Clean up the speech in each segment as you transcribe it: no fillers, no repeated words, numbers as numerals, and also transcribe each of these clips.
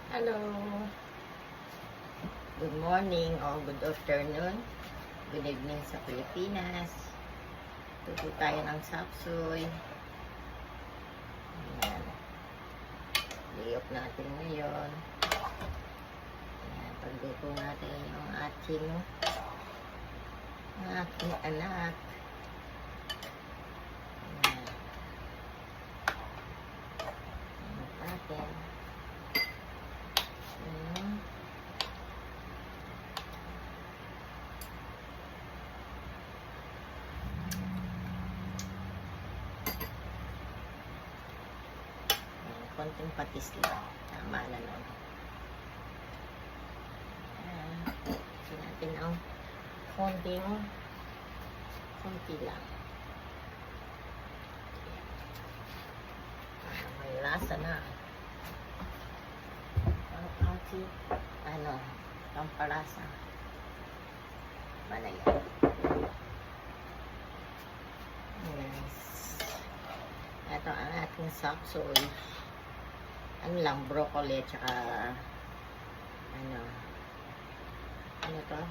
Hello. Good morning or good afternoon. Good evening sa Pilipinas. Tuto tayo ng sapsoy. Ayan. Liyok natin ngayon. Ayan. Pagluto natin yung aking anak. Ayan. Ayan natin. Konting patis lang. Tama na nun. Kasi natin ang konti lang. May lasa na. Pampalasa. Mana yan? Yes. Ito ang ating sapsoy. Ano lang, broccoli at saka ano to?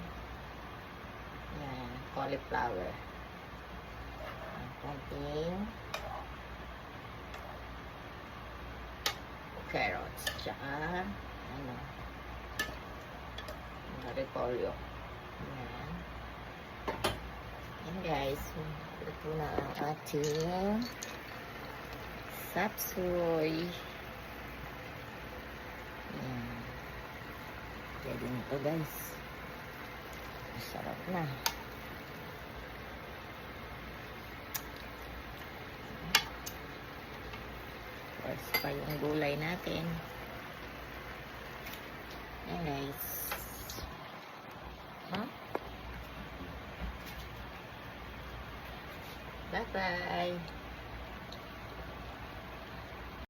Yan, cauliflower. Konting carrots at saka repolyo. Yan. Yan guys, ito na ang ating sapsoy. Pwede nito guys. Masarap na. First pa yung gulay natin. Ayan guys. Bye bye.